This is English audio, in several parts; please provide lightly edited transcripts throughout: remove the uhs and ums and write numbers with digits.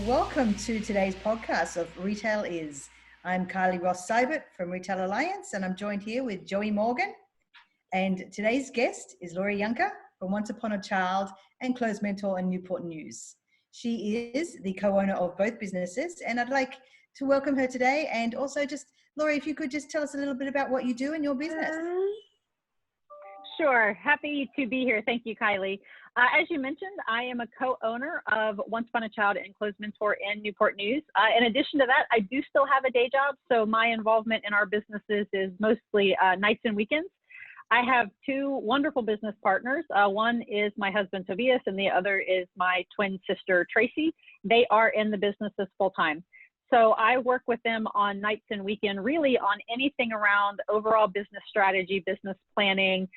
welcome to today's podcast of Retail Is. I'm Kylie Ross-Seibert from Retail Alliance, and I'm joined here with Joey Morgan. And today's guest is Janke from Once Upon a Child and Clothes Mentor and Newport News. She is the co-owner of both businesses, and I'd like to welcome her today. And also just, Laurie, if you could just tell us a little bit about what you do in your business. Sure. Happy to be here. Thank you, Kylie. As you mentioned, I am a co-owner of Once Upon a Child and Clothes Mentor and Newport News. In addition to that, I do still have a day job, so my involvement in our businesses is mostly nights and weekends. I have two wonderful business partners. One is my husband, Tobias, and the other is my twin sister, Tracy. They are in the businesses full-time. So I work with them on nights and weekend, really on anything around overall business strategy, business planning,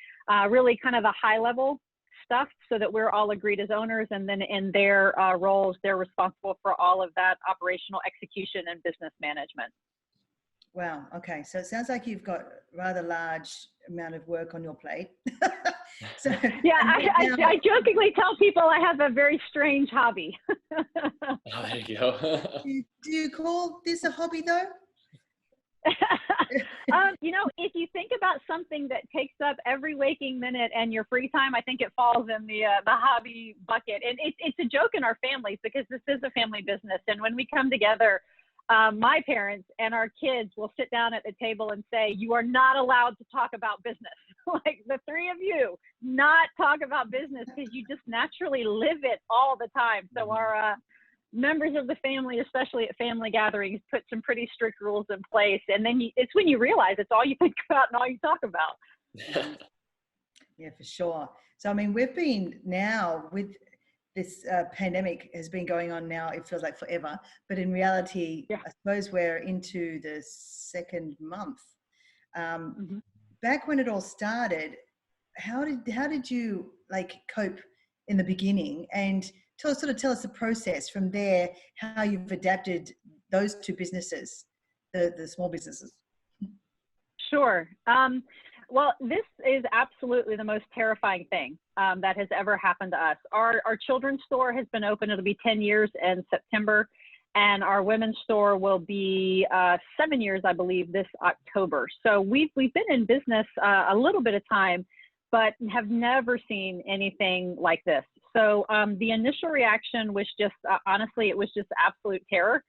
really kind of the high level stuff so that we're all agreed as owners. And then in their roles, they're responsible for all of that operational execution and business management. Wow. Okay. So it sounds like you've got a rather large amount of work on your plate. So, yeah, I jokingly tell people I have a very strange hobby. Oh, there you go. Do you call this a hobby though? You know, if you think about something that takes up every waking minute and your free time, I think it falls in the hobby bucket. And it's a joke in our families because this is a family business. And when we come together, my parents and our kids will sit down at the table and say, you are not allowed to talk about business. Like the three of you, not talk about business because you just naturally live it all the time. So our members of the family, especially at family gatherings, put some pretty strict rules in place. And then it's when you realize it's all you think about and all you talk about. Yeah, for sure. So, I mean, we've been now with this pandemic has been going on now, it feels like forever, but in reality, yeah. I suppose we're into the second month. Back when it all started, how did you like cope in the beginning, and tell us the process from there, how you've adapted those two businesses, the small businesses? Sure. Well, this is absolutely the most terrifying thing that has ever happened to us. Our children's store has been open. It'll be 10 years in September. And our women's store will be 7 years, I believe, this October. So we've been in business a little bit of time, but have never seen anything like this. So the initial reaction was just, honestly, it was just absolute terror.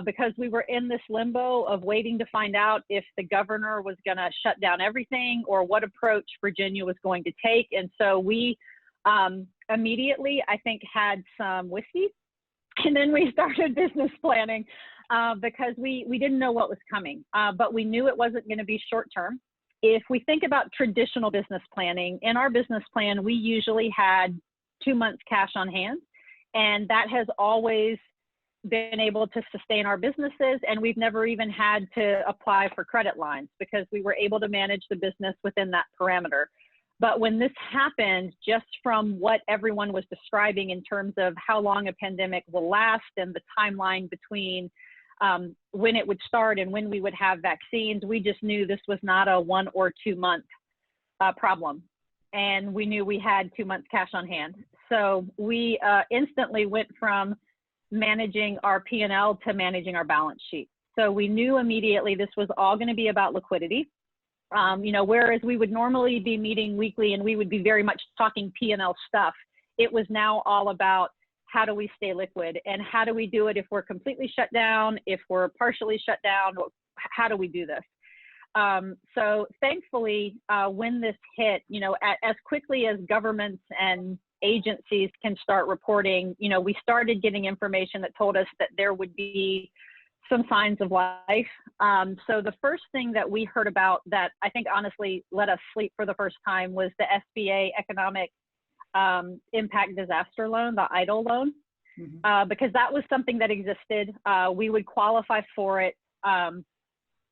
Because we were in this limbo of waiting to find out if the governor was going to shut down everything or what approach Virginia was going to take. And so we immediately, I think, had some whiskey, and then we started business planning because we didn't know what was coming, but we knew it wasn't going to be short term. If we think about traditional business planning, in our business plan, we usually had 2 months cash on hand, and that has always been able to sustain our businesses, and we've never even had to apply for credit lines because we were able to manage the business within that parameter. But when this happened, just from what everyone was describing in terms of how long a pandemic will last and the timeline between when it would start and when we would have vaccines, we just knew this was not a 1 or 2 month problem. And we knew we had 2 months cash on hand. So we instantly went from managing our P&L to managing our balance sheet. So we knew immediately this was all going to be about liquidity. You know, whereas we would normally be meeting weekly and we would be very much talking P&L stuff, it was now all about how do we stay liquid and how do we do it if we're completely shut down, if we're partially shut down, how do we do this? So thankfully, when this hit, you know, as quickly as governments and agencies can start reporting, you know, we started getting information that told us that there would be some signs of life. So the first thing that we heard about that I think honestly let us sleep for the first time was the SBA Economic Impact Disaster Loan, the EIDL loan, because that was something that existed. We would qualify for it.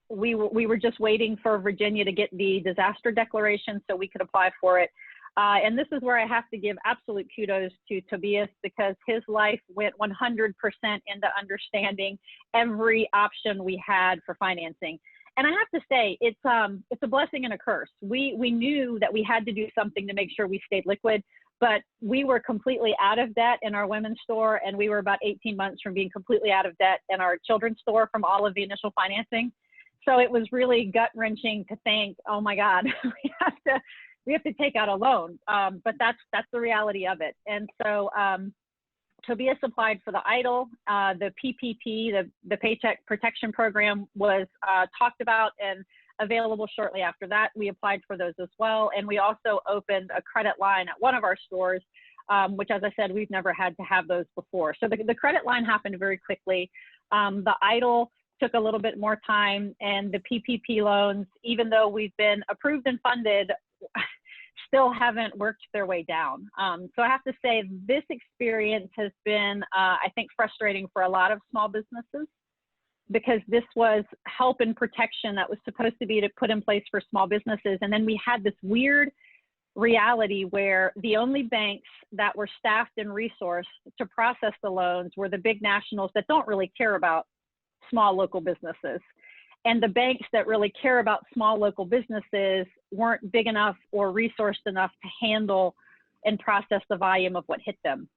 We were just waiting for Virginia to get the disaster declaration so we could apply for it. And this is where I have to give absolute kudos to Tobias because his life went 100% into understanding every option we had for financing. And I have to say, it's a blessing and a curse. We knew that we had to do something to make sure we stayed liquid, but we were completely out of debt in our women's store, and we were about 18 months from being completely out of debt in our children's store from all of the initial financing. So it was really gut-wrenching to think, oh my God, we have to take out a loan. But that's the reality of it. And so Tobias applied for the EIDL, the PPP, the Paycheck Protection Program was talked about and available shortly after that. We applied for those as well. And we also opened a credit line at one of our stores, which, as I said, we've never had to have those before. So the credit line happened very quickly. The EIDL took a little bit more time, and the PPP loans, even though we've been approved and funded, still haven't worked their way down. So I have to say this experience has been, I think, frustrating for a lot of small businesses, because this was help and protection that was supposed to be to put in place for small businesses. And then we had this weird reality where the only banks that were staffed and resourced to process the loans were the big nationals that don't really care about small local businesses. And the banks that really care about small local businesses weren't big enough or resourced enough to handle and process the volume of what hit them.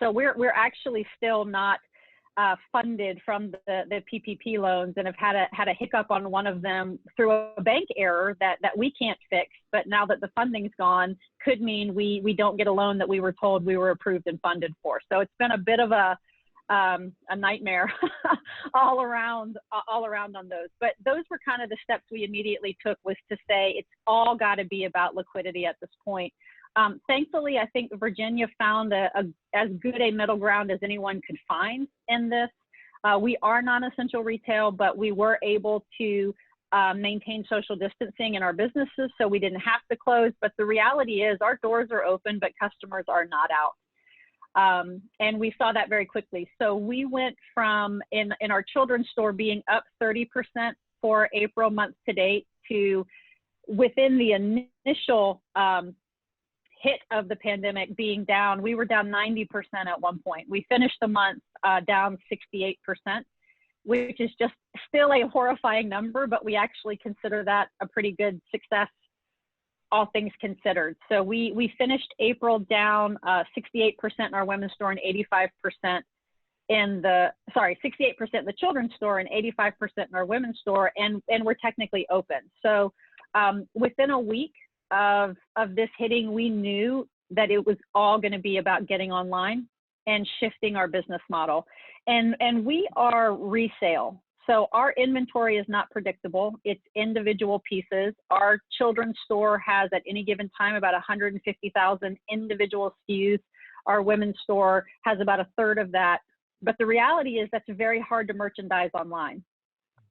So we're actually still not funded from the PPP loans, and have had a hiccup on one of them through a bank error that we can't fix. But now that the funding's gone, could mean we don't get a loan that we were told we were approved and funded for. So it's been a bit of a nightmare all around on those. But those were kind of the steps we immediately took, was to say it's all got to be about liquidity at this point. Thankfully, I think Virginia found as good a middle ground as anyone could find in this. We are non-essential retail, but we were able to maintain social distancing in our businesses, so we didn't have to close. But the reality is our doors are open, but customers are not out. And we saw that very quickly. So we went from, in our children's store, being up 30% for April month to date, to within the initial hit of the pandemic being down, we were down 90% at one point. We finished the month down 68%, which is just still a horrifying number, but we actually consider that a pretty good success, all things considered. So we finished April down 68% in our women's store and 85% in the, 68% in the children's store and 85% in our women's store, and we're technically open. So within a week of this hitting, we knew that it was all going to be about getting online and shifting our business model. And we are resale. So our inventory is not predictable. It's individual pieces. Our children's store has at any given time about 150,000 individual SKUs. Our women's store has about a third of that. But the reality is that's very hard to merchandise online.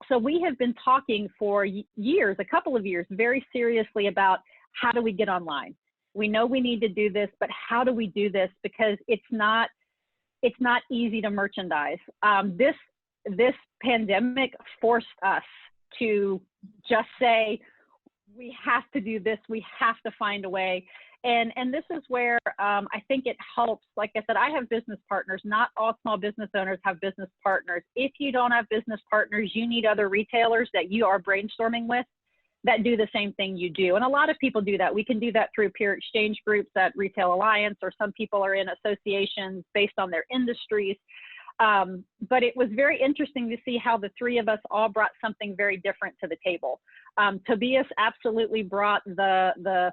So we have been talking for years, a couple of years, very seriously about how do we get online? We know we need to do this, but how do we do this? Because it's not easy to merchandise. This pandemic forced us to just say, we have to do this. We have to find a way. And this is where I think it helps. Like I said, I have business partners. Not all small business owners have business partners. If you don't have business partners, you need other retailers that you are brainstorming with that do the same thing you do. And a lot of people do that. We can do that through peer exchange groups at Retail Alliance, or some people are in associations based on their industries. But it was very interesting to see how the three of us all brought something very different to the table. Tobias absolutely brought the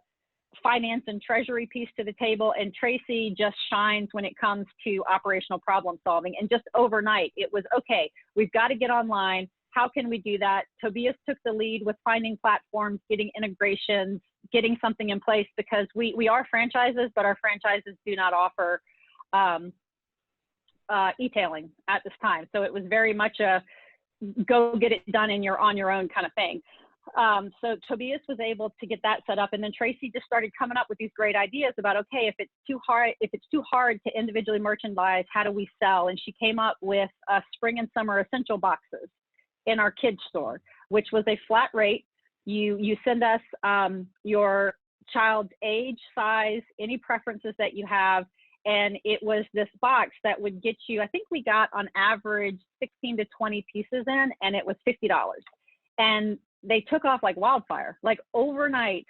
finance and treasury piece to the table, and Tracy just shines when it comes to operational problem solving. And just overnight, it was, okay, we've got to get online. How can we do that? Tobias took the lead with finding platforms, getting integrations, getting something in place, because we are franchises, but our franchises do not offer e-tailing at this time. So it was very much a go get it done and you're on your own kind of thing. So Tobias was able to get that set up, and then Tracy just started coming up with these great ideas about, okay, if it's too hard to individually merchandise, how do we sell? And she came up with spring and summer essential boxes in our kids store, which was a flat rate. You send us your child's age, size, any preferences that you have, and it was this box that would get you, I think we got on average 16 to 20 pieces in, and it was $50. And they took off like wildfire. Like overnight,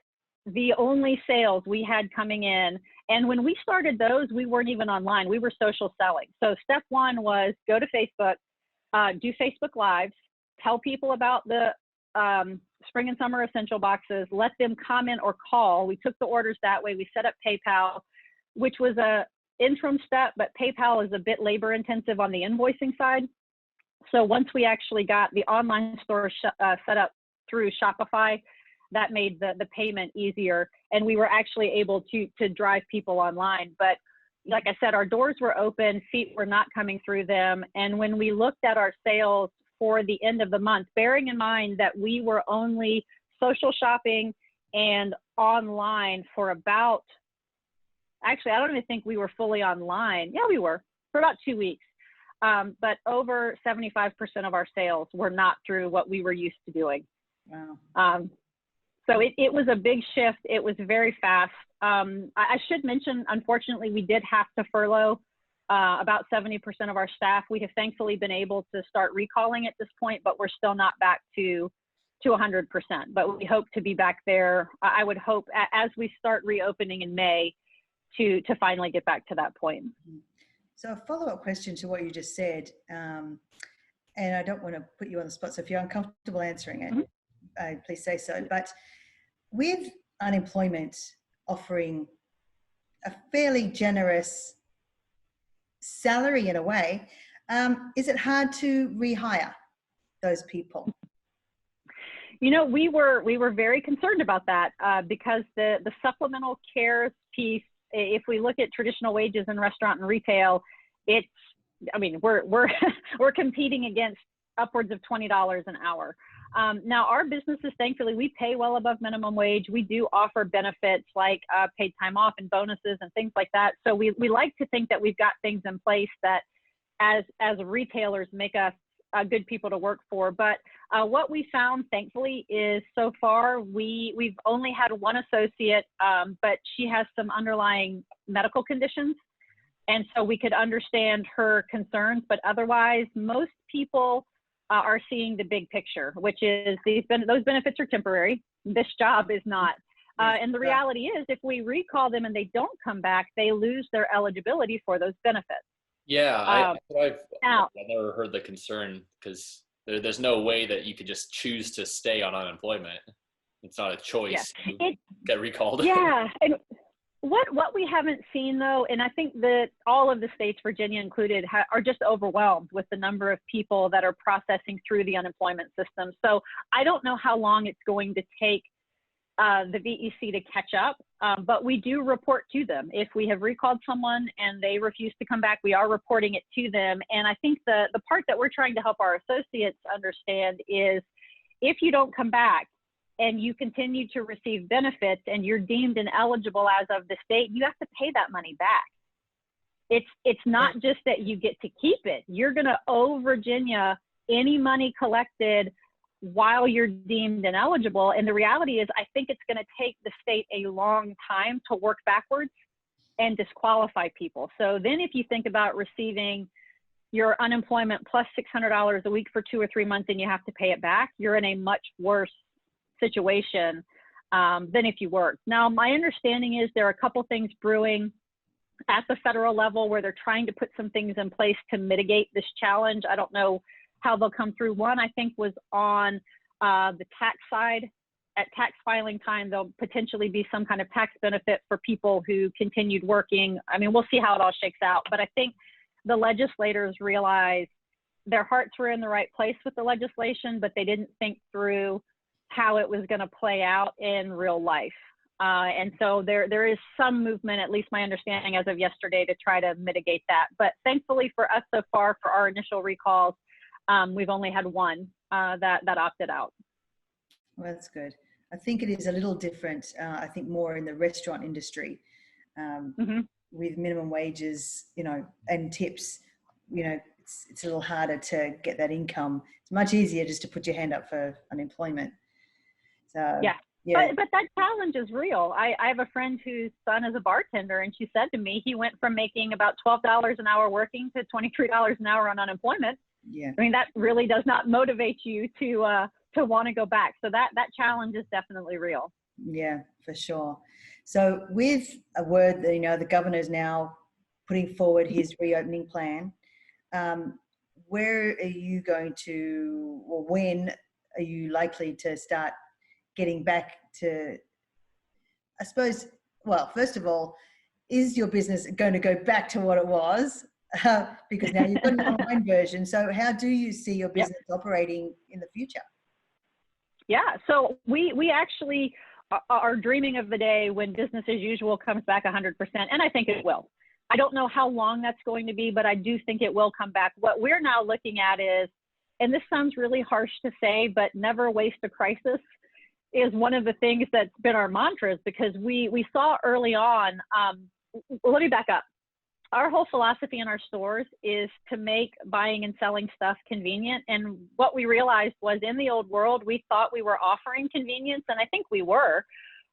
the only sales we had coming in And when we started those, we weren't even online. We were social selling. So step one was go to Facebook, do Facebook Lives, tell people about the spring and summer essential boxes, let them comment or call. We took the orders that way. We set up PayPal, which was a interim step, but PayPal is a bit labor intensive on the invoicing side. So once we actually got the online store set up through Shopify, that made the payment easier. And we were actually able to drive people online. But like I said, our doors were open, feet were not coming through them. And when we looked at our sales for the end of the month, bearing in mind that we were only social shopping and online for about, actually, I don't even think we were fully online. Yeah, we were for about 2 weeks. But over 75% of our sales were not through what we were used to doing. Wow. So it was a big shift. It was very fast. I should mention, unfortunately, we did have to furlough about 70% of our staff. We have thankfully been able to start recalling at this point, but we're still not back to 100%. But we hope to be back there. I would hope as we start reopening in May to finally get back to that point. So a follow-up question to what you just said, and I don't want to put you on the spot, so if you're uncomfortable answering it, please say so. But with unemployment offering a fairly generous salary in a way, is it hard to rehire those people? You know, we were very concerned about that because the supplemental cares piece, if we look at traditional wages in restaurant and retail, we're competing against upwards of $20 an hour. Now our businesses, thankfully, we pay well above minimum wage. We do offer benefits like paid time off and bonuses and things like that. So we like to think that we've got things in place that as retailers make us good people to work for. But what we found, thankfully, is so far we've only had one associate, but she has some underlying medical conditions. And so we could understand her concerns, but otherwise most people are seeing the big picture, which is those benefits are temporary. This job is not. And the reality is if we recall them and they don't come back, they lose their eligibility for those benefits. Yeah, I've never heard the concern because there's no way that you could just choose to stay on unemployment. It's not a choice. Yeah. Get recalled. Yeah. And what we haven't seen though, and I think that all of the states, Virginia included, are just overwhelmed with the number of people that are processing through the unemployment system. So I don't know how long it's going to take the VEC to catch up, but we do report to them. If we have recalled someone and they refuse to come back, we are reporting it to them. And I think the part that we're trying to help our associates understand is if you don't come back and you continue to receive benefits and you're deemed ineligible as of the state, you have to pay that money back. It's not just that you get to keep it. You're going to owe Virginia any money collected while you're deemed ineligible. And the reality is, I think it's going to take the state a long time to work backwards and disqualify people. So then if you think about receiving your unemployment plus $600 a week for 2 or 3 months and you have to pay it back, you're in a much worse situation than if you worked. Now, my understanding is there are a couple things brewing at the federal level where they're trying to put some things in place to mitigate this challenge. I don't know how they'll come through. One, I think, was on the tax side. At tax filing time, there'll potentially be some kind of tax benefit for people who continued working. I mean, we'll see how it all shakes out. But I think the legislators realized their hearts were in the right place with the legislation, but they didn't think through how it was going to play out in real life. And so there is some movement, at least my understanding as of yesterday, to try to mitigate that. But thankfully for us so far, for our initial recalls, we've only had one that opted out. Well, that's good. I think it is a little different, I think more in the restaurant industry with minimum wages, and tips, it's a little harder to get that income. It's much easier just to put your hand up for unemployment. So, yeah. But that challenge is real. I have a friend whose son is a bartender, and she said to me, he went from making about $12 an hour working to $23 an hour on unemployment. Yeah. I mean, that really does not motivate you to want to go back. So that challenge is definitely real. Yeah, for sure. So with a word that, the governor's now putting forward his reopening plan, where are you going to, or when are you likely to start getting back to, I suppose, well, first of all, is your business going to go back to what it was? Because now you've got an online version. So how do you see your business operating in the future? Yeah, so we actually are dreaming of the day when business as usual comes back 100%, and I think it will. I don't know how long that's going to be, but I do think it will come back. What we're now looking at is, and this sounds really harsh to say, but never waste a crisis is one of the things that's been our mantras, because we saw early on, let me back up. Our whole philosophy in our stores is to make buying and selling stuff convenient. And what we realized was, in the old world, we thought we were offering convenience, and I think we were.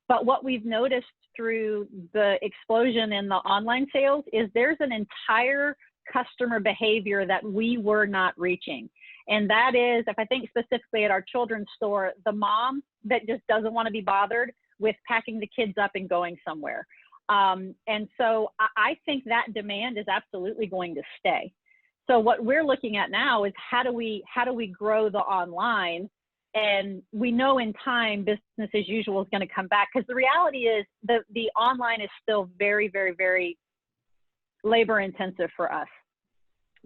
But what we've noticed through the explosion in the online sales is there's an entire customer behavior that we were not reaching. And that is, if I think specifically at our children's store, the mom that just doesn't want to be bothered with packing the kids up and going somewhere. And so I think that demand is absolutely going to stay. So what we're looking at now is how do we grow the online? And we know in time business as usual is going to come back, because the reality is the online is still very, very, very labor intensive for us,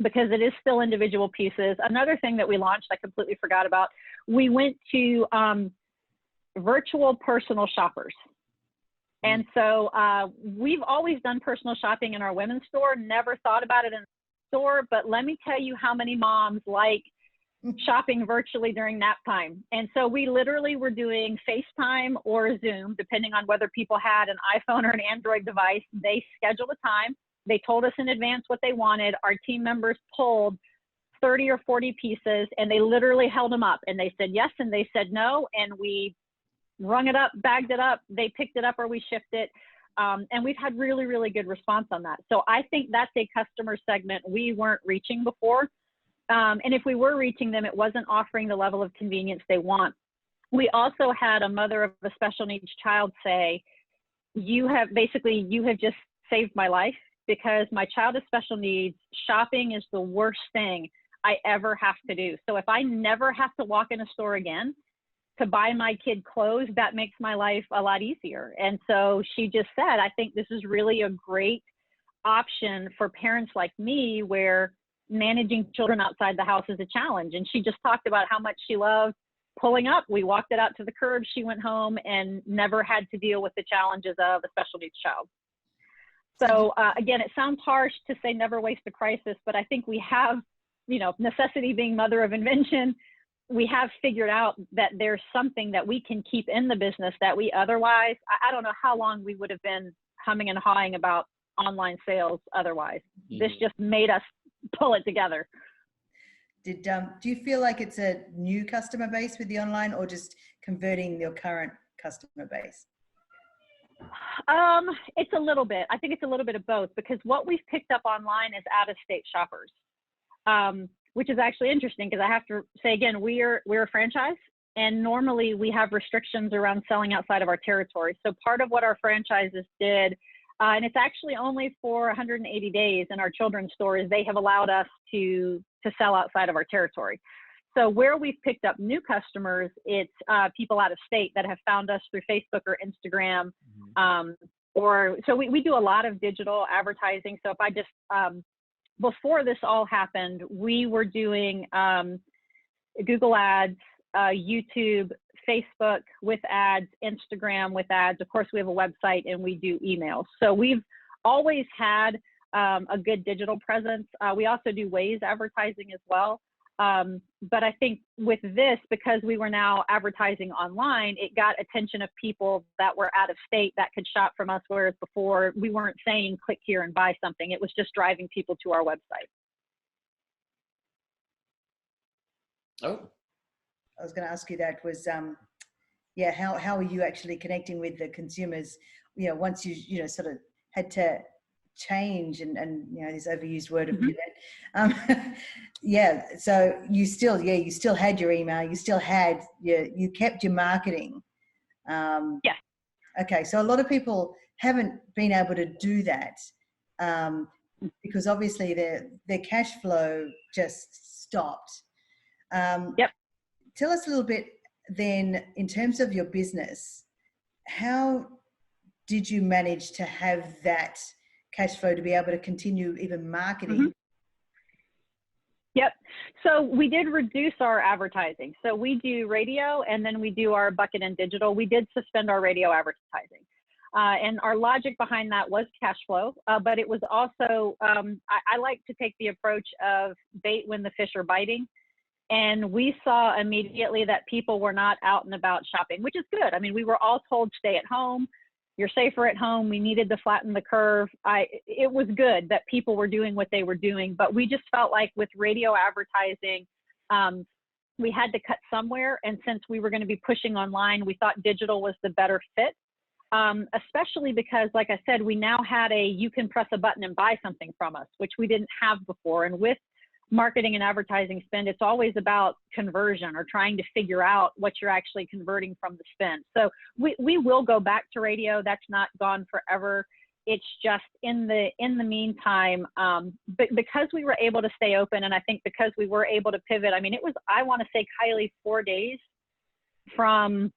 because it is still individual pieces. Another thing that we launched, I completely forgot about, we went to virtual personal shoppers. And so we've always done personal shopping in our women's store, never thought about it in the store, but let me tell you how many moms like shopping virtually during nap time. And so we literally were doing FaceTime or Zoom, depending on whether people had an iPhone or an Android device. They scheduled a time. They told us in advance what they wanted. Our team members pulled 30 or 40 pieces, and they literally held them up, and they said yes and they said no, and we rung it up, bagged it up, they picked it up or we shipped it. And we've had really, really good response on that. So I think that's a customer segment we weren't reaching before. And if we were reaching them, it wasn't offering the level of convenience they want. We also had a mother of a special needs child say, you have just saved my life, because my child has special needs. Shopping is the worst thing I ever have to do. So if I never have to walk in a store again to buy my kid clothes, that makes my life a lot easier. And so she just said, I think this is really a great option for parents like me, where managing children outside the house is a challenge. And she just talked about how much she loved pulling up. We walked it out to the curb. She went home and never had to deal with the challenges of a special needs child. So again, it sounds harsh to say never waste a crisis, but I think we have, necessity being mother of invention. We have figured out that there's something that we can keep in the business that we otherwise, I don't know how long we would have been humming and hawing about online sales otherwise. Mm-hmm. This just made us pull it together. Do you feel like it's a new customer base with the online, or just converting your current customer base? It's a little bit. I think it's a little bit of both, because what we've picked up online is out-of-state shoppers, which is actually interesting, because I have to say again, we're a franchise, and normally we have restrictions around selling outside of our territory. So part of what our franchises did, and it's actually only for 180 days in our children's stores, they have allowed us to sell outside of our territory. So where we've picked up new customers, it's people out of state that have found us through Facebook or Instagram. Mm-hmm. So we do a lot of digital advertising. So if I just, before this all happened, we were doing Google ads, YouTube, Facebook with ads, Instagram with ads. Of course, we have a website and we do emails. So we've always had a good digital presence. We also do Waze advertising as well. But I think with this, because we were now advertising online, it got attention of people that were out of state that could shop from us, whereas before we weren't saying click here and buy something. It was just driving people to our website. Oh, I was going to ask you that was, how are you actually connecting with the consumers, once you, sort of had to change and this overused word of pivot. So you still had your email, you still had you kept your marketing. Yeah. Okay, so a lot of people haven't been able to do that because obviously their cash flow just stopped. Yep. Tell us a little bit then, in terms of your business, how did you manage to have that cash flow to be able to continue even marketing? Yep. So we did reduce our advertising. So we do radio and then we do our bucket and digital. We did suspend our radio advertising. And our logic behind that was cash flow, but it was also, I like to take the approach of bait when the fish are biting. And we saw immediately that people were not out and about shopping, which is good. I mean, we were all told stay at home. You're safer at home. We needed to flatten the curve. It was good that people were doing what they were doing, but we just felt like with radio advertising, we had to cut somewhere. And since we were going to be pushing online, we thought digital was the better fit, especially because, like I said, we now had you can press a button and buy something from us, which we didn't have before. And with marketing and advertising spend, it's always about conversion or trying to figure out what you're actually converting from the spend. So we will go back to radio. That's not gone forever. It's just in the meantime, but because we were able to stay open, and I think because we were able to pivot, I mean, it was, I want to say, Kylie, 4 days from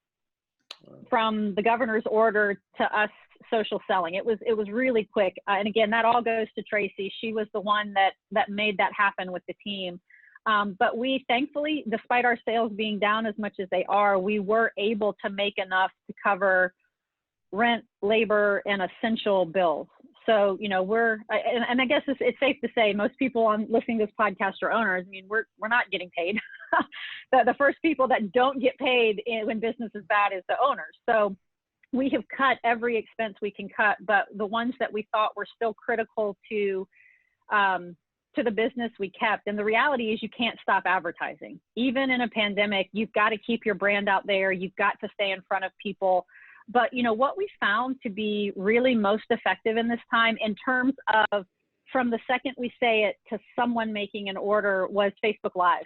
the governor's order to us social selling. It was really quick. And again, that all goes to Tracy. She was the one that made that happen with the team. But we thankfully, despite our sales being down as much as they are, we were able to make enough to cover rent, labor, and essential bills. So, you know, and I guess it's safe to say most people listening to this podcast are owners. I mean, we're not getting paid. The first people that don't get paid when business is bad is the owners. So we have cut every expense we can cut, but the ones that we thought were still critical to the business we kept. And the reality is you can't stop advertising. Even in a pandemic, you've got to keep your brand out there. You've got to stay in front of people. But, you know, what we found to be really most effective in this time in terms of from the second we say it to someone making an order was Facebook Live.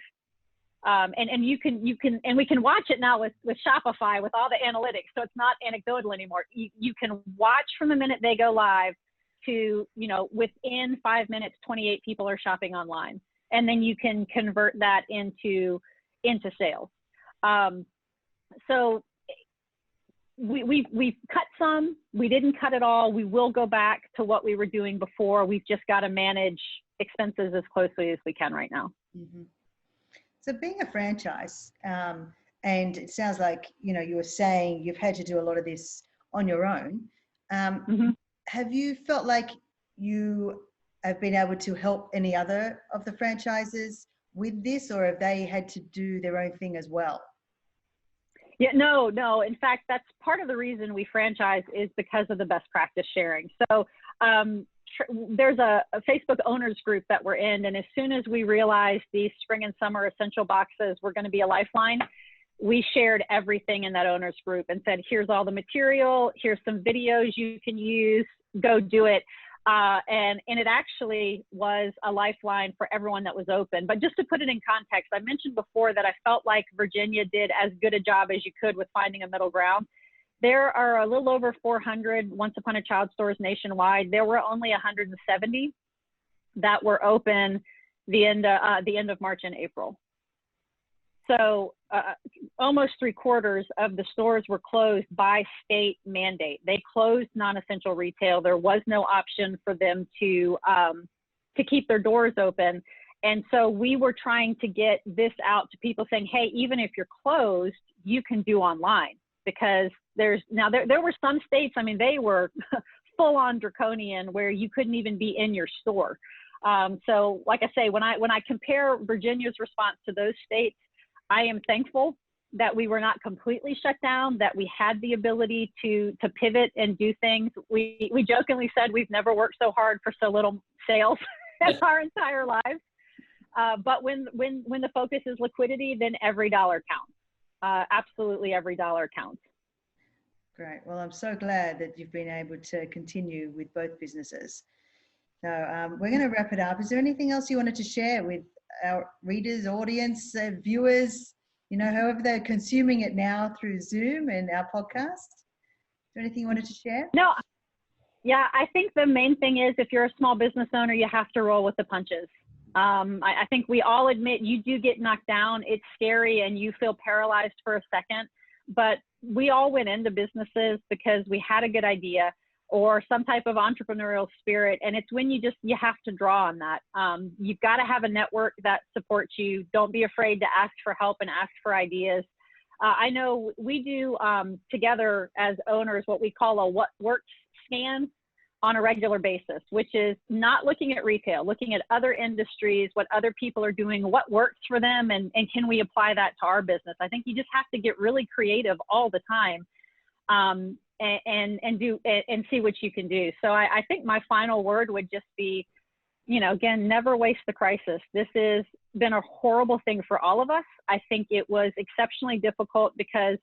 And you can, and we can watch it now with Shopify with all the analytics. So it's not anecdotal anymore. You can watch from the minute they go live to, you know, within 5 minutes, 28 people are shopping online. And then you can convert that into sales. So we've cut some, we didn't cut it all. We will go back to what we were doing before. We've just got to manage expenses as closely as we can right now. Mm-hmm. So being a franchise, and it sounds like, you know, you were saying you've had to do a lot of this on your own. Have you felt like you have been able to help any other of the franchises with this, or have they had to do their own thing as well? Yeah, no. In fact, that's part of the reason we franchise is because of the best practice sharing. So there's a Facebook owners group that we're in. And as soon as we realized these spring and summer essential boxes were going to be a lifeline, we shared everything in that owners group and said, here's all the material, here's some videos you can use, go do it. And it actually was a lifeline for everyone that was open. But just to put it in context, I mentioned before that I felt like Virginia did as good a job as you could with finding a middle ground. There are a little over 400 Once Upon a Child stores nationwide. There were only 170 that were open the end of March and April. So almost 3/4 of the stores were closed by state mandate. They closed non-essential retail. There was no option for them to keep their doors open. And so we were trying to get this out to people saying, hey, even if you're closed, you can do online. Because there were some states, I mean, they were full on draconian where you couldn't even be in your store. So like I say, when I compare Virginia's response to those states, I am thankful that we were not completely shut down, that we had the ability to pivot and do things. We jokingly said we've never worked so hard for so little sales in our entire lives. But when the focus is liquidity, then every dollar counts. Absolutely every dollar counts. Great. Well, I'm so glad that you've been able to continue with both businesses. So we're going to wrap it up. Is there anything else you wanted to share with our readers, audience, viewers, you know, however they're consuming it now through Zoom and our podcast? Is there anything you wanted to share? No. Yeah, I think the main thing is if you're a small business owner, you have to roll with the punches. I think we all admit you do get knocked down. It's scary and you feel paralyzed for a second, but we all went into businesses because we had a good idea or some type of entrepreneurial spirit. And it's when you have to draw on that. You've got to have a network that supports you. Don't be afraid to ask for help and ask for ideas. I know we do together as owners what we call a what works scan on a regular basis, which is not looking at retail, looking at other industries, what other people are doing, what works for them, and can we apply that to our business? I think you just have to get really creative all the time and see what you can do. So I think my final word would just be, again, never waste the crisis. This has been a horrible thing for all of us. I think it was exceptionally difficult because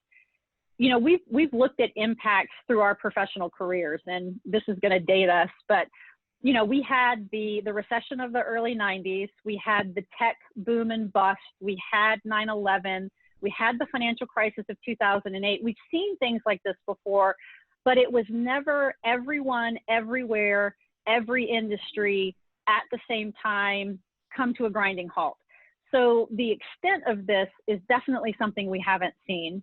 we've looked at impacts through our professional careers, and this is going to date us, but we had the recession of the early 90s, we had the tech boom and bust, we had 9/11, we had the financial crisis of 2008. We've seen things like this before, but it was never everyone, everywhere, every industry at the same time come to a grinding halt. So the extent of this is definitely something we haven't seen.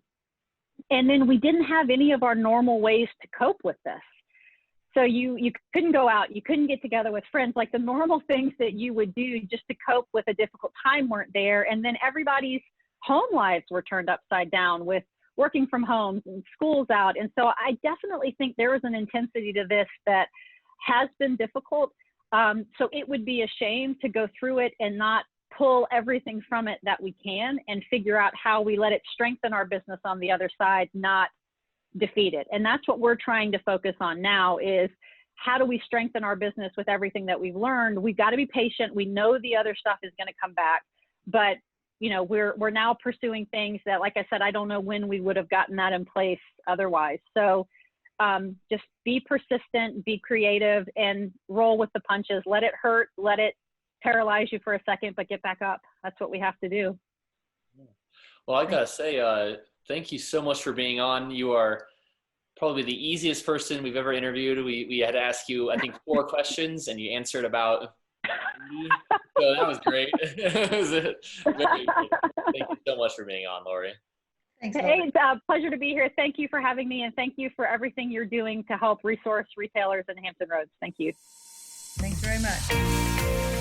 And then we didn't have any of our normal ways to cope with this. So you couldn't go out, you couldn't get together with friends, like the normal things that you would do just to cope with a difficult time weren't there. And then everybody's home lives were turned upside down with working from homes and schools out. And so I definitely think there is an intensity to this that has been difficult. So it would be a shame to go through it and not pull everything from it that we can and figure out how we let it strengthen our business on the other side, not defeat it. And that's what we're trying to focus on now is how do we strengthen our business with everything that we've learned? We've got to be patient. We know the other stuff is going to come back, but we're now pursuing things that, like I said, I don't know when we would have gotten that in place otherwise. So just be persistent, be creative, and roll with the punches. Let it hurt, let it paralyze you for a second, but get back up. That's what we have to do. Well, I gotta say, thank you so much for being on. You are probably the easiest person we've ever interviewed. We had to ask you, I think, 4 questions, and you answered about 3. So that was great. It was very good. Thank you so much for being on, Lori. Thanks, Hey, it's a pleasure to be here. Thank you for having me, and thank you for everything you're doing to help resource retailers in Hampton Roads. Thank you. Thanks very much.